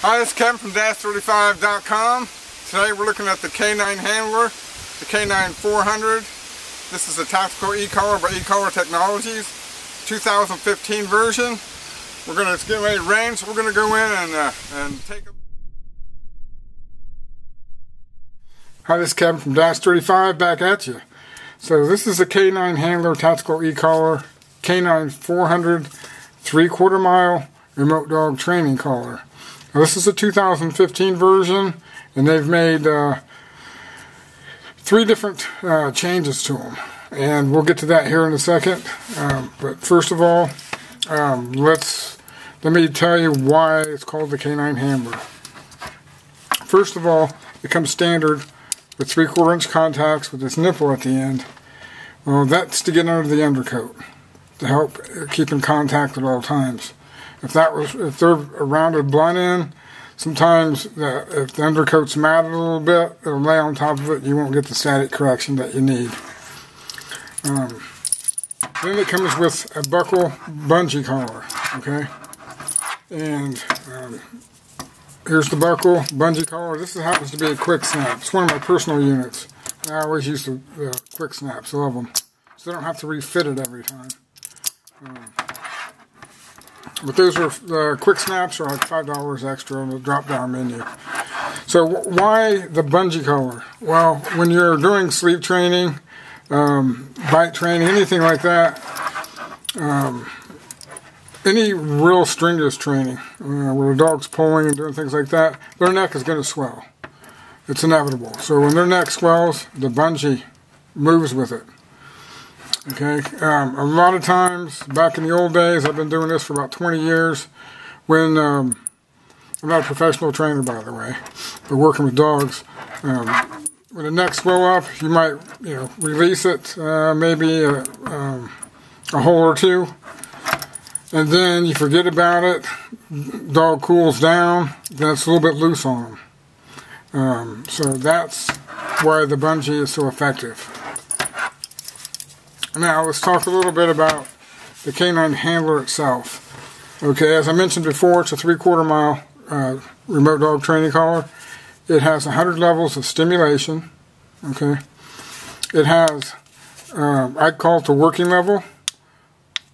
Hi, this is Kevin from Dash35.com. Today we're looking at the K9 handler, the K9-400. This is a tactical e-collar by e-collar Technologies, 2015 version. We're going to, it's getting ready to rain, so we're going to go in and take a... Hi, this is Kevin from Dash35, back at you. So this is the K9 handler tactical e-collar, K9-400 3/4 mile remote dog training collar. Now, this is a 2015 version, and they've made 3 different changes to them, and we'll get to that here in a second. But first of all, let me tell you why it's called the K9 handler. First of all, it comes standard with 3/4 inch contacts with this nipple at the end. Well, that's to get under the undercoat to help keep in contact at all times. If they're a rounded blunt end, sometimes if the undercoat's matted a little bit, it'll lay on top of it. You won't get the static correction that you need. Then it comes with a buckle bungee collar. Okay, and here's the buckle bungee collar. This happens to be a quick snap. It's one of my personal units. I always use the quick snaps. I love them, so I don't have to refit it every time. But those are quick snaps are like $5 extra on the drop-down menu. So why the bungee collar? Well, when you're doing sleep training, bite training, anything like that, any real strenuous training, where the dog's pulling and doing things like that, their neck is going to swell. It's inevitable. So when their neck swells, the bungee moves with it. Okay, a lot of times, back in the old days, I've been doing this for about 20 years, when, I'm not a professional trainer, by the way, but working with dogs, when the neck swell up, you might, release it, maybe a hole or two, and then you forget about it, dog cools down, then it's a little bit loose on them. So that's why the bungee is so effective. Now, let's talk a little bit about the K9 handler itself. Okay, as I mentioned before, it's a 3/4 mile remote dog training collar. It has 100 levels of stimulation. Okay, it has, I'd call it the working level.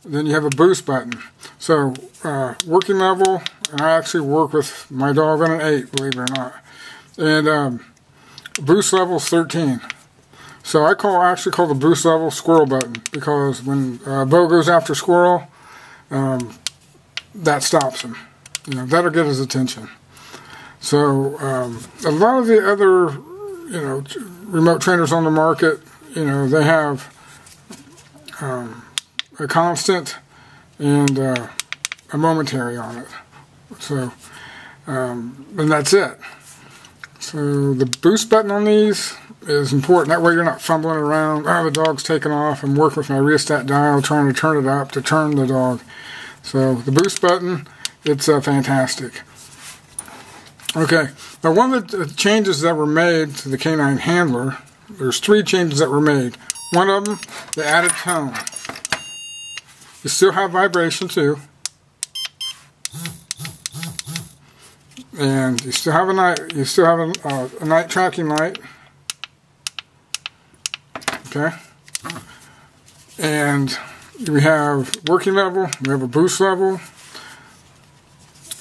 Then you have a boost button. So, working level, and I actually work with my dog on an 8, believe it or not. And boost level is 13. So I actually call the boost level squirrel button, because when Bo goes after squirrel, that stops him. That'll get his attention. So a lot of the other, remote trainers on the market, they have a constant and a momentary on it. So, and that's it. So the boost button on these is important. That way you're not fumbling around. Oh, the dog's taken off. I'm working with my rheostat dial trying to turn it up to turn the dog. So the boost button, it's fantastic. Okay, now one of the changes that were made to the K9 handler, there's 3 changes that were made. One of them, they added tone. You still have vibration too. And you still have a night tracking light. Okay, and we have working level, we have a boost level,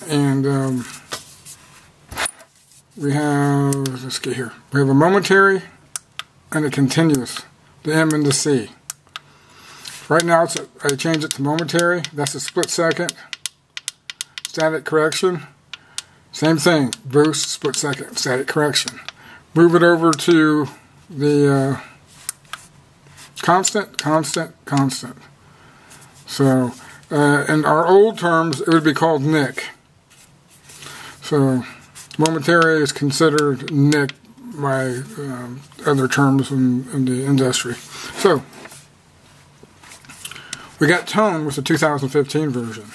and we have, let's get here, we have a momentary and a continuous, the M and the C. Right now I change it to momentary. That's a split second. Static correction, same thing, boost, split second, static correction. Move it over to the constant. So, in our old terms, it would be called NIC. So, momentary is considered NIC by other terms in the industry. So, we got tone with the 2015 version.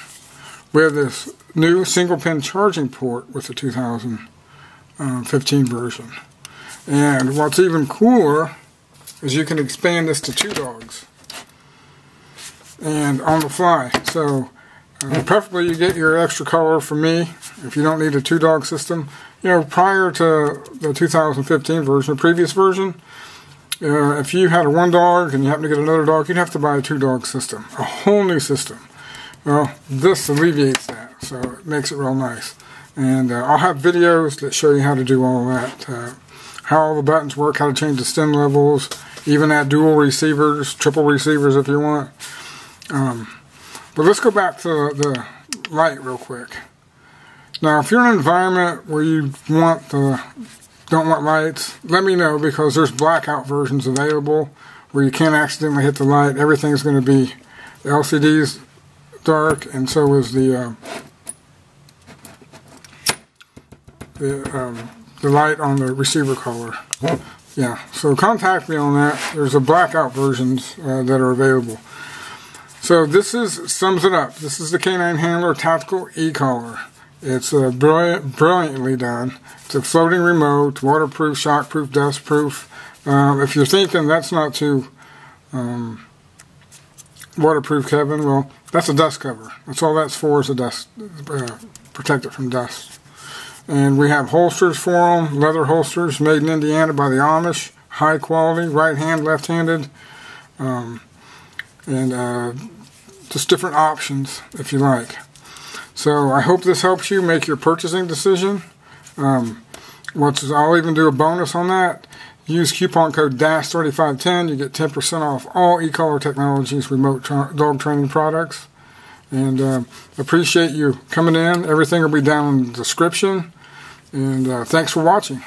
We have this new single pin charging port with the 2015 version. And what's even cooler is you can expand this to 2 dogs and on the fly. So Preferably you get your extra color from me if you don't need a 2-dog system. You know, prior to the 2015 version, the previous version, if you had a 1-dog and you happen to get another dog, you'd have to buy a 2-dog system, a whole new system. Well, this alleviates that, so it makes it real nice. And I'll have videos that show you how to do all that, how all the buttons work, how to change the stem levels, even add dual receivers, triple receivers if you want. But let's go back to the light real quick. Now, if you're in an environment where you don't want lights, let me know, because there's blackout versions available where you can't accidentally hit the light. Everything's going to be, the LCD's dark, and so is the light on the receiver collar. Yeah, so contact me on that. There's a blackout versions that are available. So this sums it up. This is the K9 Handler Tactical E-Collar. It's brilliantly done. It's a floating remote, waterproof, shockproof, dustproof. If you're thinking that's not too waterproof, Kevin, well, that's a dust cover. That's all that's for, is a dust, protect it from dust. And we have holsters for them, leather holsters made in Indiana by the Amish, high quality, right hand, left-handed, and just different options if you like. So I hope this helps you make your purchasing decision. I'll even do a bonus on that. Use coupon code DASH3510. You get 10% off all E-Collar Technologies remote dog training products. And appreciate you coming in. Everything will be down in the description. And thanks for watching.